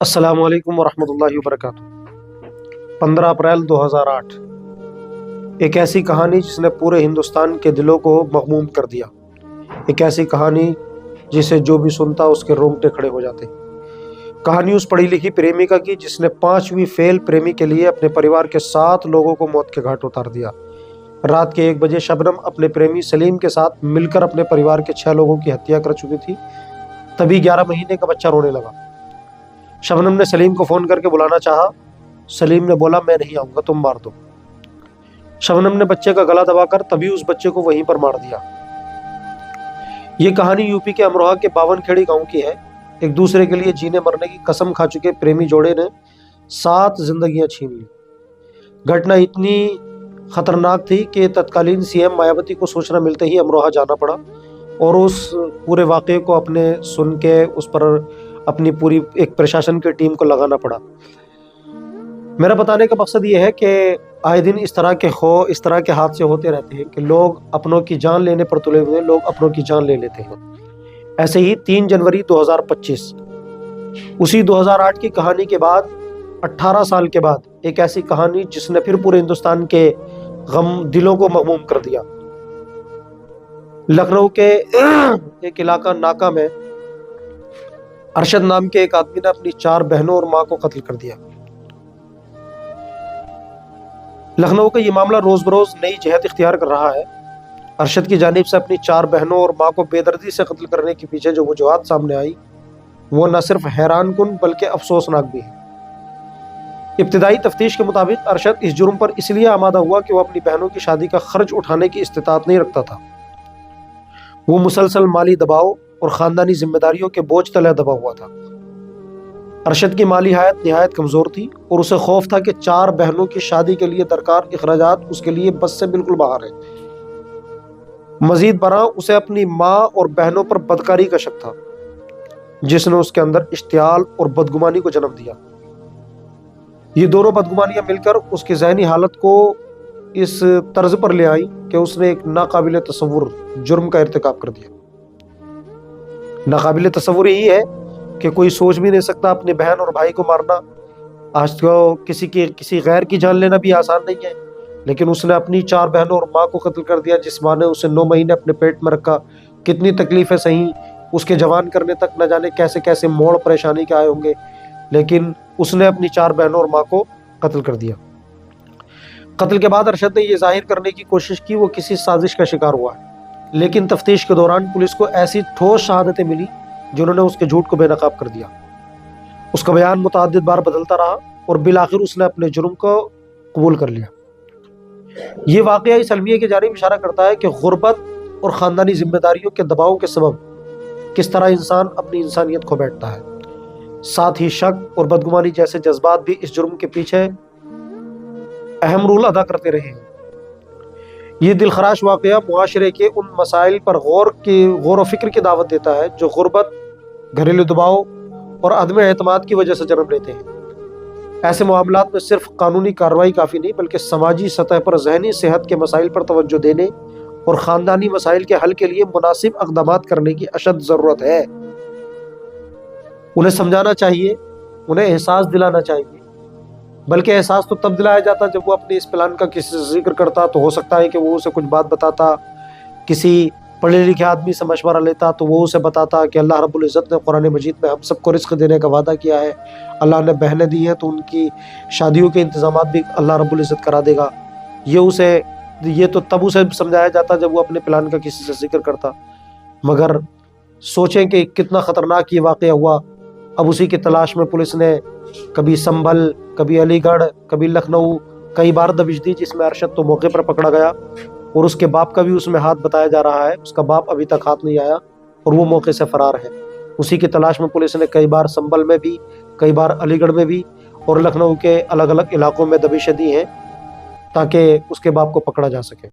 السلام علیکم ورحمۃ اللہ وبرکاتہ۔ 15 اپریل 2008، ایک ایسی کہانی جس نے پورے ہندوستان کے دلوں کو مغموم کر دیا، ایک ایسی کہانی جسے جو بھی سنتا اس کے رونگٹے کھڑے ہو جاتے۔ کہانی اس پڑھی لکھی پریمیکا کی جس نے 5ویں فیل پریمی کے لیے اپنے پریوار کے 7 لوگوں کو موت کے گھاٹ اتار دیا۔ رات کے 1 بجے شبنم اپنے پریمی سلیم کے ساتھ مل کر اپنے پریوار کے 6 لوگوں کی ہتیا کر چکی تھی۔ تبھی 11 مہینے کا بچہ رونے لگا۔ شبنم نے سلیم کو فون کر کے بلانا چاہا۔ سلیم نے بولا میں نہیں آؤں گا، تم مار دو۔ شبنم نے بچے کا گلا دبا کر تبھی اس بچے کو وہیں پر مار دیا۔ یہ کہانی یوپی کے امروہہ کے 52 کھیڑی گاؤں کی ہے۔ ایک دوسرے کے لیے جینے مرنے کی قسم کھا چکے پریمی جوڑے نے 7 زندگیاں چھین لی۔ گھٹنا اتنی خطرناک تھی کہ تتکالین سی ایم مایاوتی کو سوچنا ملتے ہی امروہہ جانا پڑا اور اس پورے واقعے کو اپنے سن کے اس پر اپنی پوری ایک پرشاسن کی ٹیم کو لگانا پڑا۔ میرا بتانے کا مقصد یہ ہے کہ آئے دن اس طرح کے حادثے ہوتے رہتے ہیں کہ لوگ اپنوں کی جان لینے پر تلے ہوئے لوگ اپنوں کی جان لے لیتے ہیں۔ ایسے ہی 3 جنوری 2025 اسی 2008 کی کہانی کے بعد 18 سال کے بعد ایک ایسی کہانی جس نے پھر پورے ہندوستان کے دلوں کو مغموم کر دیا۔ لکھنؤ کے ایک علاقہ ناکا میں ارشد نام کے ایک آدمی نے اپنی 4 بہنوں اور ماں کو قتل کر دیا۔ لکھنؤ کا یہ معاملہ روز بروز نئی جہت اختیار کر رہا ہے۔ ارشد کی جانب سے اپنی 4 بہنوں اور ماں کو بے دردی سے قتل کرنے کے پیچھے جو وجوہات سامنے آئی وہ نہ صرف حیران کن بلکہ افسوسناک بھی ہے۔ ابتدائی تفتیش کے مطابق ارشد اس جرم پر اس لیے آمادہ ہوا کہ وہ اپنی بہنوں کی شادی کا خرچ اٹھانے کی استطاعت نہیں رکھتا تھا۔ وہ مسلسل مالی دباؤ اور خاندانی ذمہ داریوں کے بوجھ تلے دبا ہوا تھا۔ ارشد کی مالی حالت نہایت کمزور تھی اور اسے خوف تھا کہ 4 بہنوں کی شادی کے لیے درکار اخراجات اس کے لیے بس سے بالکل باہر ہیں۔ مزید برآں اسے اپنی ماں اور بہنوں پر بدکاری کا شک تھا جس نے اس کے اندر اشتعال اور بدگمانی کو جنم دیا۔ یہ دونوں بدگمانیاں مل کر اس کی ذہنی حالت کو اس طرز پر لے آئیں کہ اس نے ایک ناقابل تصور جرم کا ارتکاب کر دیا۔ ناقابل تصور یہی ہے کہ کوئی سوچ بھی نہیں سکتا اپنے بہن اور بھائی کو مارنا۔ آج تو کسی غیر کی جان لینا بھی آسان نہیں ہے، لیکن اس نے اپنی 4 بہنوں اور ماں کو قتل کر دیا جس ماں نے اسے 9 مہینے اپنے پیٹ میں رکھا۔ کتنی تکلیفیں سہیں، اس کے جوان کرنے تک نہ جانے کیسے کیسے موڑ پریشانی کے آئے ہوں گے، لیکن اس نے اپنی 4 بہنوں اور ماں کو قتل کر دیا۔ قتل کے بعد ارشد نے یہ ظاہر کرنے کی کوشش کی وہ کسی سازش کا شکار ہوا ہے، لیکن تفتیش کے دوران پولیس کو ایسی ٹھوس شہادتیں ملی جنہوں نے اس کے جھوٹ کو بے نقاب کر دیا۔ اس کا بیان متعدد بار بدلتا رہا اور بالآخر اس نے اپنے جرم کو قبول کر لیا۔ یہ واقعہ اس المیہ کی جانب اشارہ کرتا ہے کہ غربت اور خاندانی ذمہ داریوں کے دباؤ کے سبب کس طرح انسان اپنی انسانیت کھو بیٹھتا ہے۔ ساتھ ہی شک اور بدگمانی جیسے جذبات بھی اس جرم کے پیچھے اہم رول ادا کرتے رہے ہیں۔ یہ دلخراش واقعہ معاشرے کے ان مسائل پر غور و فکر کی دعوت دیتا ہے جو غربت، گھریلو دباؤ اور عدم اعتماد کی وجہ سے جنم لیتے ہیں۔ ایسے معاملات میں صرف قانونی کارروائی کافی نہیں بلکہ سماجی سطح پر ذہنی صحت کے مسائل پر توجہ دینے اور خاندانی مسائل کے حل کے لیے مناسب اقدامات کرنے کی اشد ضرورت ہے۔ انہیں سمجھانا چاہیے، انہیں احساس دلانا چاہیے، بلکہ احساس تو تب دلایا جاتا جب وہ اپنے اس پلان کا کسی سے ذکر کرتا تو ہو سکتا ہے کہ وہ اسے کچھ بات بتاتا، کسی پڑھے لکھے آدمی سے مشورہ لیتا تو وہ اسے بتاتا کہ اللہ رب العزت نے قرآن مجید میں ہم سب کو رزق دینے کا وعدہ کیا ہے، اللہ نے بہنیں دی ہیں تو ان کی شادیوں کے انتظامات بھی اللہ رب العزت کرا دے گا۔ یہ تو تب اسے سمجھایا جاتا جب وہ اپنے پلان کا کسی سے ذکر کرتا۔ مگر سوچیں کہ کتنا خطرناک یہ واقعہ ہوا۔ اب اسی کی تلاش میں پولیس نے کبھی سنبھل، کبھی علی گڑھ، کبھی لکھنؤ کئی بار دبش دی جس میں ارشد تو موقع پر پکڑا گیا اور اس کے باپ کا بھی اس میں ہاتھ بتایا جا رہا ہے۔ اس کا باپ ابھی تک ہاتھ نہیں آیا اور وہ موقع سے فرار ہے۔ اسی کی تلاش میں پولیس نے کئی بار سنبھل میں بھی، کئی بار علی گڑھ میں بھی اور لکھنؤ کے الگ الگ علاقوں میں دبیشیں دی ہیں تاکہ اس کے باپ کو پکڑا جا سکے۔